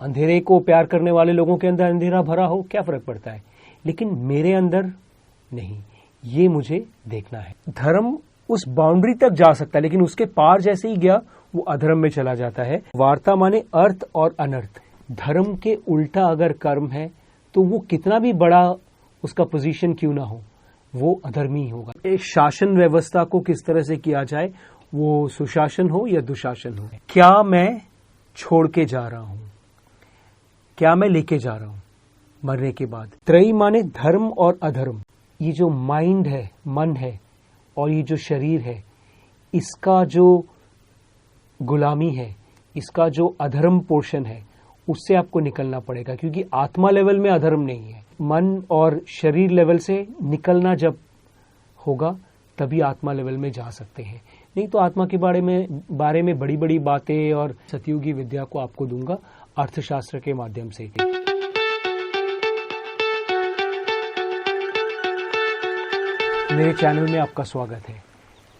अंधेरे को प्यार करने वाले लोगों के अंदर अंधेरा भरा हो, क्या फर्क पड़ता है, लेकिन मेरे अंदर नहीं, ये मुझे देखना है। धर्म उस बाउंड्री तक जा सकता है, लेकिन उसके पार जैसे ही गया वो अधर्म में चला जाता है। वार्ता माने अर्थ और अनर्थ। धर्म के उल्टा अगर कर्म है तो वो कितना भी बड़ा उसका पोजीशन क्यों ना हो, वो अधर्मी होगा। एक शासन व्यवस्था को किस तरह से किया जाए, वो सुशासन हो या दुशासन हो। क्या मैं छोड़ के जा रहा हूं, क्या मैं लेके जा रहा हूं मरने के बाद। त्रयी माने धर्म और अधर्म। ये जो माइंड है, मन है, और ये जो शरीर है, इसका जो गुलामी है, इसका जो अधर्म पोर्शन है, उससे आपको निकलना पड़ेगा, क्योंकि आत्मा लेवल में अधर्म नहीं है। मन और शरीर लेवल से निकलना जब होगा तभी आत्मा लेवल में जा सकते हैं, नहीं तो आत्मा के बारे में बड़ी बड़ी बातें और सतयुगी विद्या को आपको दूंगा अर्थशास्त्र के माध्यम से। मेरे चैनल में आपका स्वागत है।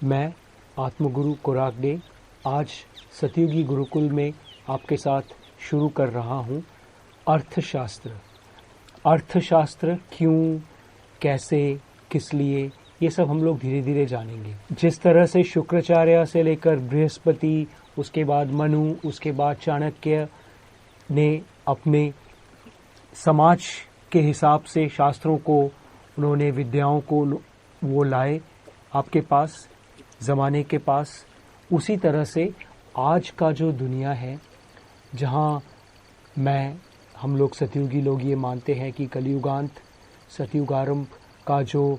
मैं आत्मगुरु कोराक डे आज सतयुगी गुरुकुल में आपके साथ शुरू कर रहा हूं अर्थशास्त्र। अर्थशास्त्र क्यों, कैसे, किस लिए, ये सब हम लोग धीरे धीरे जानेंगे। जिस तरह से शुक्राचार्य से लेकर बृहस्पति, उसके बाद मनु, उसके बाद चाणक्य ने अपने समाज के हिसाब से शास्त्रों को, उन्होंने विद्याओं को वो लाए आपके पास, ज़माने के पास, उसी तरह से आज का जो दुनिया है, जहाँ हम लोग सतयुगी लोग ये मानते हैं कि कलयुगांत सतयुगारंभ का जो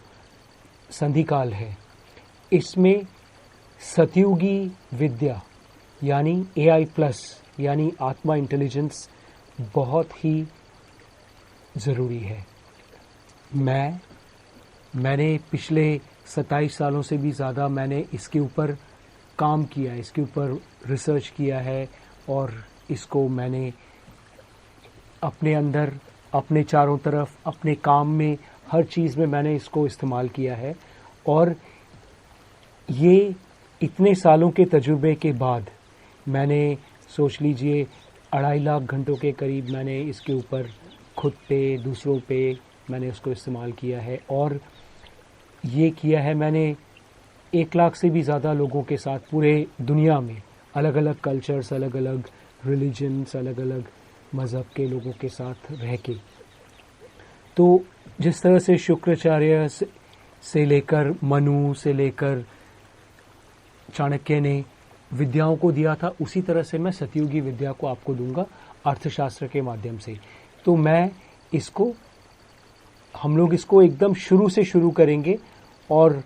संधिकाल है, इसमें सतयुगी विद्या यानी AI प्लस यानी आत्मा इंटेलिजेंस बहुत ही ज़रूरी है। मैंने पिछले 27 सालों से भी ज़्यादा मैंने इसके ऊपर काम किया है, इसके ऊपर रिसर्च किया है, और इसको मैंने अपने अंदर, अपने चारों तरफ, अपने काम में, हर चीज़ में मैंने इसको इस्तेमाल किया है। और ये इतने सालों के तजुर्बे के बाद मैंने, सोच लीजिए 2.5 लाख घंटों के करीब मैंने इसके ऊपर खुद पे, दूसरों पे मैंने उसको इस्तेमाल किया है। और ये किया है मैंने 1 लाख से भी ज़्यादा लोगों के साथ पूरे दुनिया में, अलग अलग कल्चर्स, अलग अलग रिलीजन्स, अलग अलग मज़हब के लोगों के साथ रह के। तो जिस तरह से शुक्राचार्य से लेकर मनु से लेकर चाणक्य ने विद्याओं को दिया था, उसी तरह से मैं सतयुगी विद्या को आपको दूंगा अर्थशास्त्र के माध्यम से। तो हम लोग इसको एकदम शुरू से शुरू करेंगे, और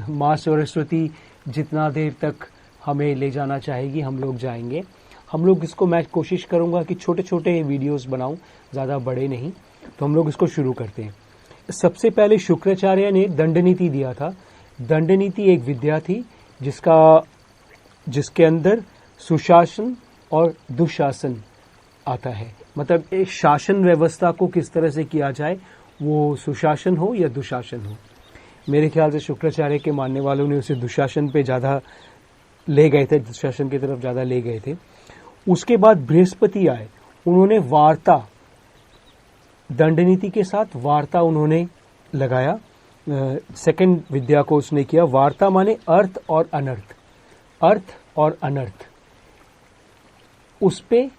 माँ सरस्वती जितना देर तक हमें ले जाना चाहेगी हम लोग जाएंगे। हम लोग इसको, मैं कोशिश करूंगा कि छोटे छोटे वीडियोस बनाऊं, ज़्यादा बड़े नहीं। तो हम लोग इसको शुरू करते हैं। सबसे पहले शुक्राचार्य ने दंडनीति दिया था। दंडनीति एक विद्या थी जिसके अंदर सुशासन और दुशासन आता है। मतलब एक शासन व्यवस्था को किस तरह से किया जाए, वो सुशासन हो या दुशासन हो। मेरे ख्याल से शुक्राचार्य के मानने वालों ने उसे दुशासन पे ज़्यादा ले गए थे, दुशासन की तरफ ज़्यादा ले गए थे। उसके बाद बृहस्पति आए, उन्होंने वार्ता, दंडनीति के साथ वार्ता उन्होंने लगाया। सेकंड विद्या को उसने किया। वार्ता माने अर्थ और अनर्थ। अर्थ और अनर्थ, उस पे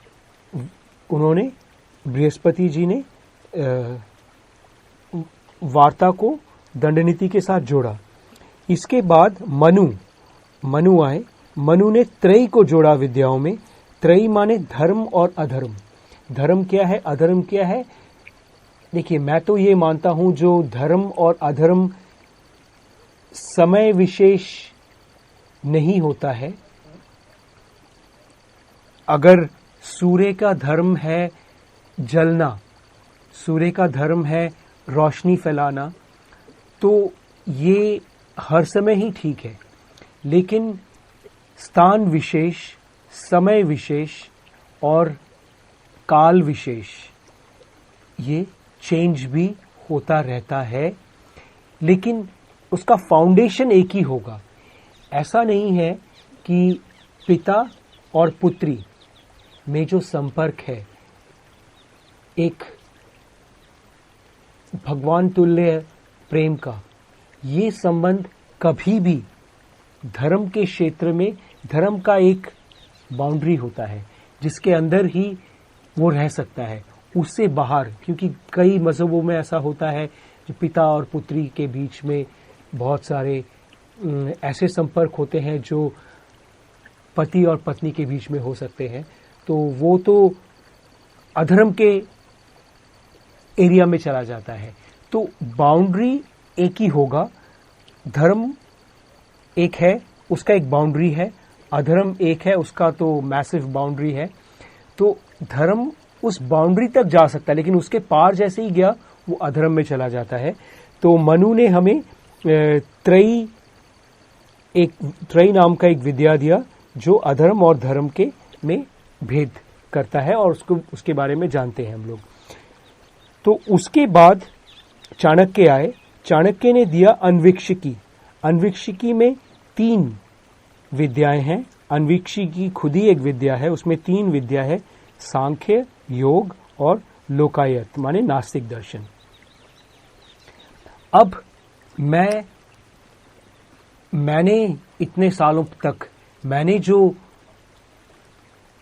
उन्होंने, बृहस्पति जी ने वार्ता को दंडनीति के साथ जोड़ा। इसके बाद मनु आए। मनु ने त्रयी को जोड़ा विद्याओं में। त्रयी माने धर्म और अधर्म। धर्म क्या है, अधर्म क्या है। देखिए, मैं तो ये मानता हूं जो धर्म और अधर्म समय विशेष नहीं होता है। अगर सूर्य का धर्म है जलना, सूर्य का धर्म है रोशनी फैलाना, तो ये हर समय ही ठीक है। लेकिन स्थान विशेष, समय विशेष और काल विशेष, ये चेंज भी होता रहता है, लेकिन उसका फाउंडेशन एक ही होगा। ऐसा नहीं है कि पिता और पुत्री में जो संपर्क है, एक भगवान तुल्य प्रेम का, ये संबंध कभी भी धर्म के क्षेत्र में, धर्म का एक बाउंड्री होता है जिसके अंदर ही वो रह सकता है, उससे बाहर। क्योंकि कई मजहबों में ऐसा होता है जो पिता और पुत्री के बीच में बहुत सारे ऐसे संपर्क होते हैं जो पति और पत्नी के बीच में हो सकते हैं, तो वो तो अधर्म के एरिया में चला जाता है। तो बाउंड्री एक ही होगा, धर्म एक है, उसका एक बाउंड्री है, अधर्म एक है, उसका तो मैसिव बाउंड्री है। तो धर्म उस बाउंड्री तक जा सकता है, लेकिन उसके पार जैसे ही गया वो अधर्म में चला जाता है। तो मनु ने हमें त्रयी नाम का एक विद्या दिया जो अधर्म और धर्म के में भेद करता है, और उसके बारे में जानते हैं हम लोग। तो उसके बाद चाणक्य आए। चाणक्य ने दिया अन्वीक्षिकी। अन्वीक्षिकी में 3 विद्याएं हैं। अन्वीक्षिकी खुद ही एक विद्या है, उसमें 3 विद्या है, सांख्य, योग और लोकायत माने नास्तिक दर्शन। अब मैंने इतने सालों तक मैंने जो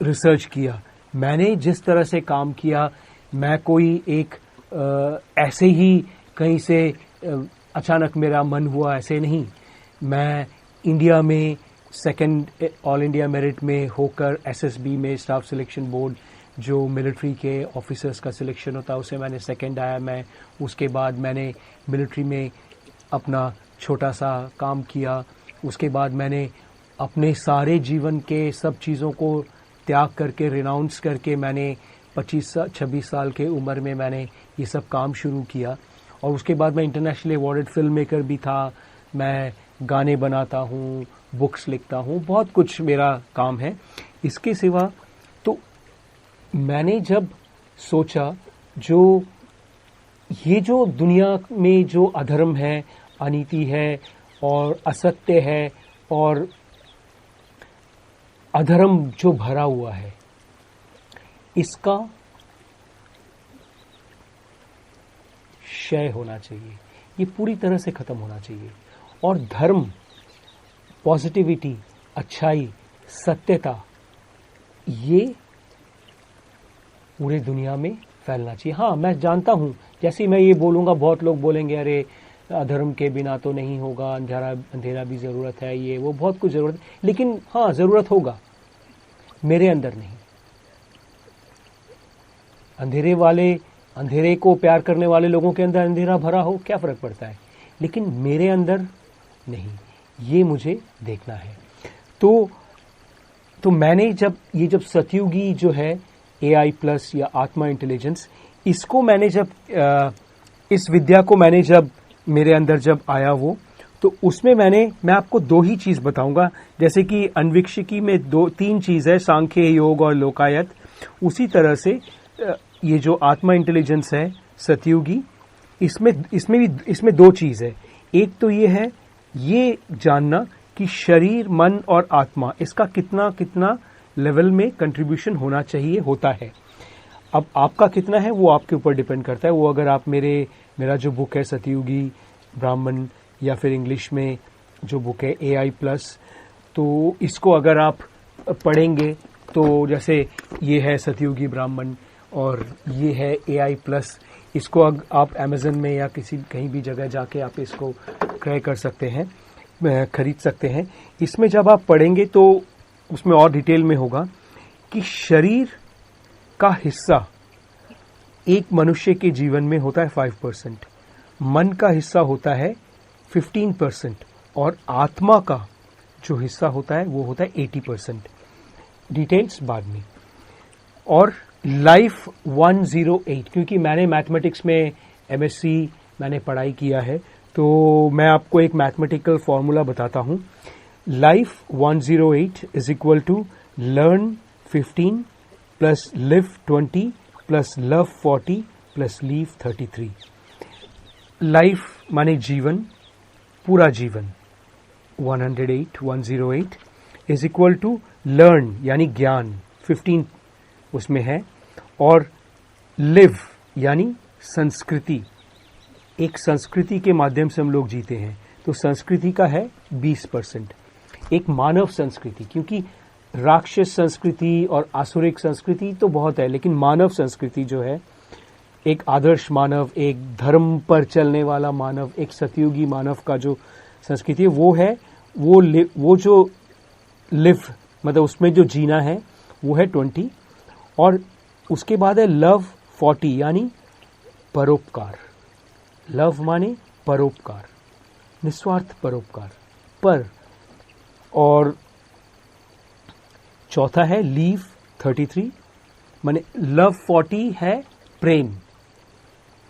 रिसर्च किया, मैंने जिस तरह से काम किया, मैं कोई एक ऐसे ही कहीं से अचानक मेरा मन हुआ, ऐसे नहीं। मैं इंडिया में 2nd ऑल इंडिया मेरिट में होकर एसएसबी में स्टाफ सिलेक्शन बोर्ड जो मिलिट्री के ऑफिसर्स का सिलेक्शन होता है उसे मैंने 2nd आया मैं। उसके बाद मैंने मिलिट्री में अपना छोटा सा काम किया। उसके बाद मैंने अपने सारे जीवन के सब चीज़ों को त्याग करके, रिनाउंस करके, मैंने 25-26 साल के उम्र में मैंने ये सब काम शुरू किया। और उसके बाद मैं इंटरनेशनली अवॉर्डेड फिल्म मेकर भी था। मैं गाने बनाता हूँ, बुक्स लिखता हूँ, बहुत कुछ मेरा काम है। इसके सिवा तो मैंने जब सोचा ये जो दुनिया में जो अधर्म है, अनीति है और असत्य है और अधर्म जो भरा हुआ है, इसका क्षय होना चाहिए, ये पूरी तरह से खत्म होना चाहिए। और धर्म, पॉजिटिविटी, अच्छाई, सत्यता, ये पूरे दुनिया में फैलना चाहिए। हाँ, मैं जानता हूं, जैसे मैं ये बोलूंगा बहुत लोग बोलेंगे अरे अधर्म के बिना तो नहीं होगा, अंधेरा भी जरूरत है, ये वो बहुत कुछ जरूरत है। लेकिन हाँ, जरूरत होगा, मेरे अंदर नहीं। अंधेरे को प्यार करने वाले लोगों के अंदर अंधेरा भरा हो, क्या फर्क पड़ता है, लेकिन मेरे अंदर नहीं, ये मुझे देखना है। तो मैंने जब सतयुगी जो है AI प्लस या आत्मा इंटेलिजेंस, इसको मैंने इस विद्या को मैंने जब मेरे अंदर जब आया वो, तो उसमें मैं आपको 2 ही चीज बताऊंगा। जैसे कि अन्वीक्षिकी में 3 चीज है, सांख्य, योग और लोकायत। उसी तरह से ये जो आत्मा इंटेलिजेंस है सतयुगी, इसमें 2 चीज है। एक तो ये है, ये जानना कि शरीर, मन और आत्मा, इसका कितना लेवल में कंट्रीब्यूशन होना चाहिए, होता है। अब आपका कितना है वो आपके ऊपर डिपेंड करता है। वो अगर आप मेरा जो बुक है सतयुगी ब्राह्मण, या फिर इंग्लिश में जो बुक है AI प्लस, तो इसको अगर आप पढ़ेंगे तो जैसे ये है सतयुगी ब्राह्मण और ये है AI प्लस, इसको आप अमेज़न में या कहीं भी जगह जाके आप इसको क्रय कर सकते हैं, खरीद सकते हैं। इसमें जब आप पढ़ेंगे तो उसमें और डिटेल में होगा कि शरीर का हिस्सा एक मनुष्य के जीवन में होता है 5%, मन का हिस्सा होता है 15% और आत्मा का जो हिस्सा होता है वो होता है 80%। डिटेल्स बाद में। और लाइफ 108, क्योंकि मैंने मैथमेटिक्स में MSc मैंने पढ़ाई किया है, तो मैं आपको एक मैथमेटिकल फॉर्मूला बताता हूं। Life 108 is equal to learn 15 plus live 20 plus love 40 plus leave 33। Life माने जीवन, पूरा जीवन 108 इज इक्वल टू लर्न यानी ज्ञान 15 उसमें है। और लिव यानी संस्कृति, एक संस्कृति के माध्यम से हम लोग जीते हैं, तो संस्कृति का है 20%। एक मानव संस्कृति, क्योंकि राक्षस संस्कृति और आसुरिक संस्कृति तो बहुत है, लेकिन मानव संस्कृति जो है, एक आदर्श मानव, एक धर्म पर चलने वाला मानव, एक सतयुगी मानव का जो संस्कृति है वो है, वो जो लिव मतलब उसमें जो जीना है वो है 20। और उसके बाद है लव 40 यानी परोपकार। लव माने परोपकार, निस्वार्थ परोपकार पर। और चौथा है लीव 33 माने लव 40 है प्रेम।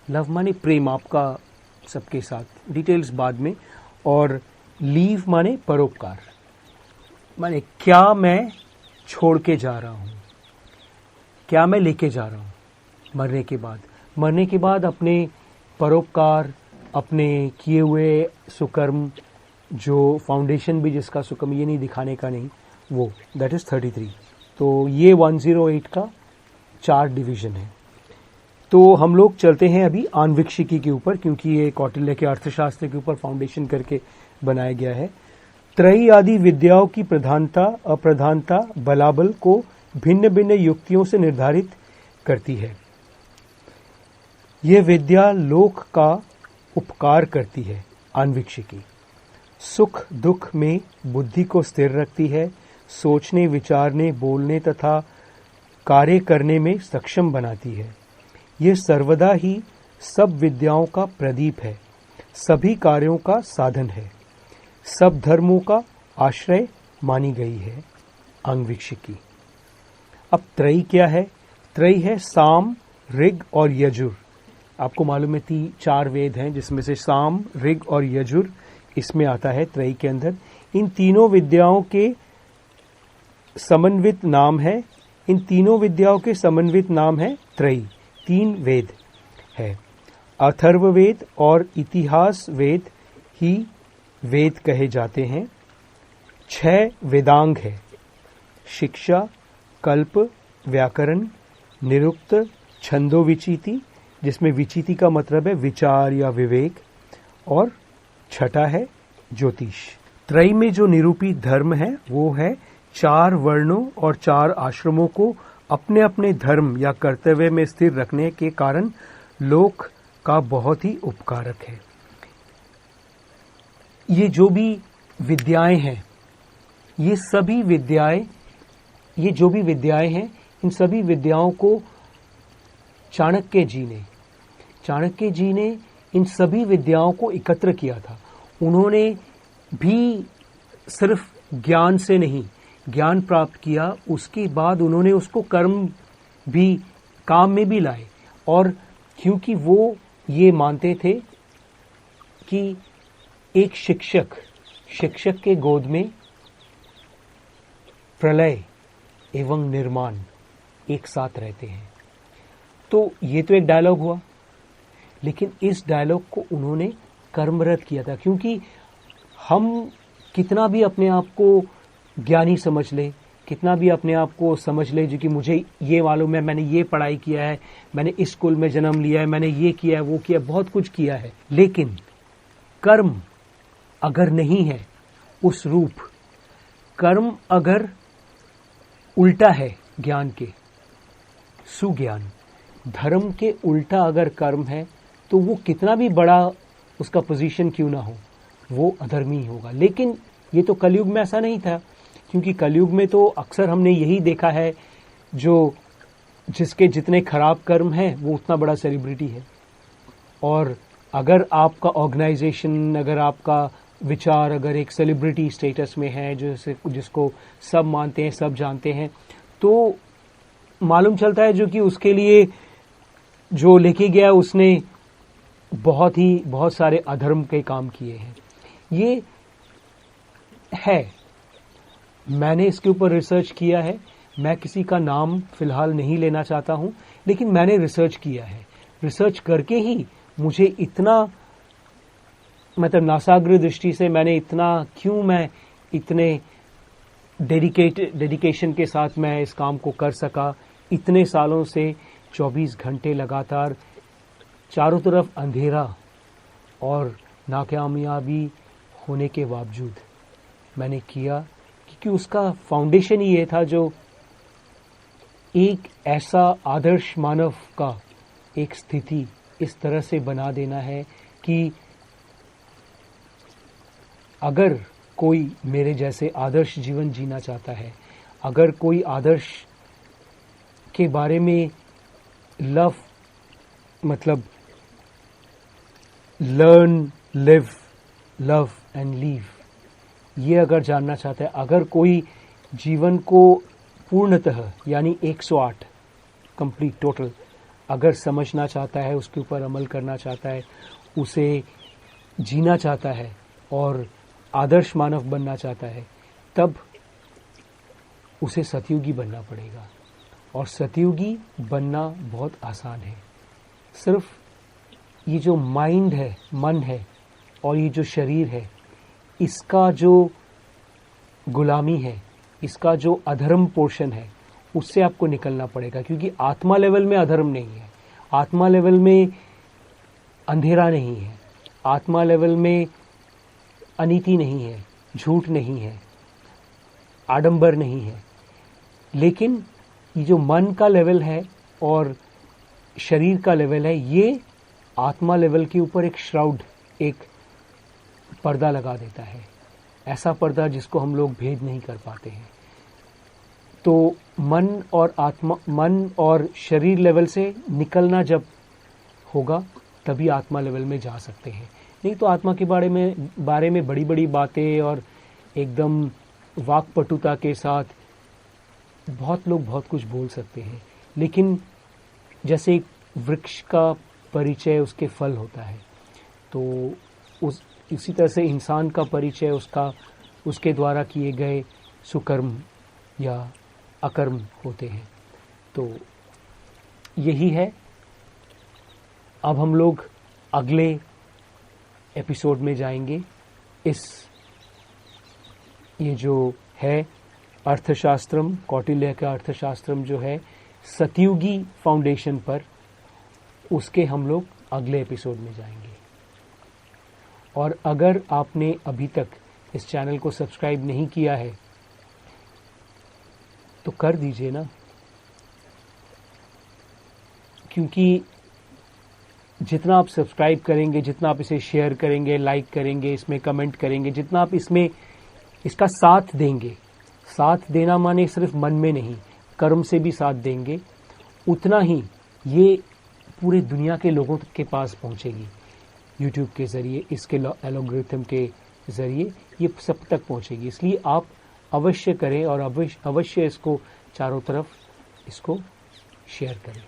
लव माने प्रेम आपका सबके साथ, डिटेल्स बाद में। और लीव माने परोपकार, माने क्या मैं छोड़ के जा रहा हूं, क्या मैं लेके जा रहा हूं मरने के बाद अपने परोपकार, अपने किए हुए सुकर्म, जो फाउंडेशन भी जिसका सुकर्म ये नहीं दिखाने का नहीं, वो दैट इज 33। तो ये 108 का 4 डिवीजन है। तो हम लोग चलते हैं अभी आन्वीक्षिकी के ऊपर, क्योंकि ये कौटिल्य के अर्थशास्त्र के ऊपर फाउंडेशन करके बनाया गया है। त्रयी आदि विद्याओं की प्रधानता अप्रधानता बलाबल को भिन्न भिन्न युक्तियों से निर्धारित करती है। यह विद्या लोक का उपकार करती है। आन्वीक्षिकी सुख दुख में बुद्धि को स्थिर रखती है, सोचने विचारने बोलने तथा कार्य करने में सक्षम बनाती है। यह सर्वदा ही सब विद्याओं का प्रदीप है, सभी कार्यों का साधन है, सब धर्मों का आश्रय मानी गई है। आन्वीक्षिकी। अब त्रयी क्या है? त्रयी है साम, ऋग और यजुर। आपको मालूम है 4 वेद हैं, जिसमें से साम, ऋग और यजुर इसमें आता है त्रयी के अंदर। इन तीनों विद्याओं के समन्वित नाम है, इन तीनों विद्याओं के समन्वित नाम है त्रयी। 3 वेद है। अथर्ववेद और इतिहास वेद ही वेद कहे जाते हैं। 6 वेदांग है, शिक्षा, कल्प, व्याकरण, निरुक्त, छंदो विचिति, जिसमें विचिति का मतलब है विचार या विवेक, और छठा है ज्योतिष। त्रयी में जो निरूपित धर्म है वो है 4 वर्णों और 4 आश्रमों को अपने अपने धर्म या कर्तव्य में स्थिर रखने के कारण लोक का बहुत ही उपकारक है। ये जो भी विद्याएं हैं, ये सभी विद्याएं, ये जो भी विद्याएं हैं, इन सभी विद्याओं को चाणक्य जी ने इन सभी विद्याओं को एकत्र किया था। उन्होंने भी सिर्फ ज्ञान से नहीं, ज्ञान प्राप्त किया, उसके बाद उन्होंने उसको कर्म भी, काम में भी लाए। और क्योंकि वो ये मानते थे कि एक शिक्षक के गोद में प्रलय एवं निर्माण एक साथ रहते हैं। तो ये तो एक डायलॉग हुआ, लेकिन इस डायलॉग को उन्होंने कर्मरत किया था। क्योंकि हम कितना भी अपने आप को ज्ञानी समझ ले, कितना भी अपने आप को समझ ले जो कि मुझे ये मालूम है, मैंने ये पढ़ाई किया है, मैंने इस स्कूल में जन्म लिया है, मैंने ये किया है, वो किया, बहुत कुछ किया है, लेकिन कर्म अगर नहीं है उस रूप, कर्म अगर उल्टा है ज्ञान के, सुज्ञान, धर्म के उल्टा अगर कर्म है, तो वो कितना भी बड़ा उसका पोजीशन क्यों ना हो, वो अधर्मी होगा। लेकिन ये तो कलयुग में ऐसा नहीं था, क्योंकि कलयुग में तो अक्सर हमने यही देखा है, जो जिसके जितने खराब कर्म हैं वो उतना बड़ा सेलिब्रिटी है। और अगर आपका ऑर्गेनाइजेशन, अगर आपका विचार अगर एक सेलिब्रिटी स्टेटस में है, जिसको सब मानते हैं, सब जानते हैं, तो मालूम चलता है जो कि उसके लिए जो लेके गया उसने बहुत सारे अधर्म के काम किए हैं। ये है, मैंने इसके ऊपर रिसर्च किया है। मैं किसी का नाम फिलहाल नहीं लेना चाहता हूं, लेकिन मैंने रिसर्च किया है। रिसर्च करके ही मुझे इतना, मतलब नासाग्र दृष्टि से मैंने मैं इतने डेडिकेशन के साथ मैं इस काम को कर सका, इतने सालों से 24 घंटे लगातार चारों तरफ अंधेरा और नाकामयाबी होने के बावजूद मैंने किया, क्योंकि उसका फाउंडेशन ही ये था जो एक ऐसा आदर्श मानव का एक स्थिति इस तरह से बना देना है कि अगर कोई मेरे जैसे आदर्श जीवन जीना चाहता है, अगर कोई आदर्श के बारे में learn, live, love and leave, ये अगर जानना चाहता है, अगर कोई जीवन को पूर्णतः यानी 108 कंप्लीट टोटल अगर समझना चाहता है, उसके ऊपर अमल करना चाहता है, उसे जीना चाहता है और आदर्श मानव बनना चाहता है, तब उसे सतयुगी बनना पड़ेगा। और सतयुगी बनना बहुत आसान है। सिर्फ ये जो माइंड है, मन है, और ये जो शरीर है, इसका जो गुलामी है, इसका जो अधर्म पोर्शन है, उससे आपको निकलना पड़ेगा। क्योंकि आत्मा लेवल में अधर्म नहीं है, आत्मा लेवल में अंधेरा नहीं है, आत्मा लेवल में अनीति नहीं है, झूठ नहीं है, आडंबर नहीं है। लेकिन ये जो मन का लेवल है और शरीर का लेवल है, ये आत्मा लेवल के ऊपर एक श्राउड, एक पर्दा लगा देता है, ऐसा पर्दा जिसको हम लोग भेद नहीं कर पाते हैं। तो मन और शरीर लेवल से निकलना जब होगा तभी आत्मा लेवल में जा सकते हैं। नहीं तो आत्मा के बारे में बड़ी बड़ी बातें और एकदम वाक्पटुता के साथ बहुत लोग बहुत कुछ बोल सकते हैं, लेकिन जैसे एक वृक्ष का परिचय उसके फल होता है, तो इसी तरह से इंसान का परिचय उसके द्वारा किए गए सुकर्म या अकर्म होते हैं। तो यही है। अब हम लोग अगले एपिसोड में जाएंगे। ये जो है अर्थशास्त्रम, कौटिल्य का अर्थशास्त्रम जो है सतयुगी फाउंडेशन पर, उसके हम लोग अगले एपिसोड में जाएंगे। और अगर आपने अभी तक इस चैनल को सब्सक्राइब नहीं किया है तो कर दीजिए ना, क्योंकि जितना आप सब्सक्राइब करेंगे, जितना आप इसे शेयर करेंगे, लाइक करेंगे, इसमें कमेंट करेंगे, जितना आप इसका साथ देंगे, साथ देना माने सिर्फ मन में नहीं, कर्म से भी साथ देंगे, उतना ही ये पूरे दुनिया के लोगों के पास पहुंचेगी। यूट्यूब के ज़रिए, इसके एल्गोरिथम के ज़रिए ये सब तक पहुंचेगी। इसलिए आप अवश्य करें और अवश्य इसको चारों तरफ इसको शेयर करें।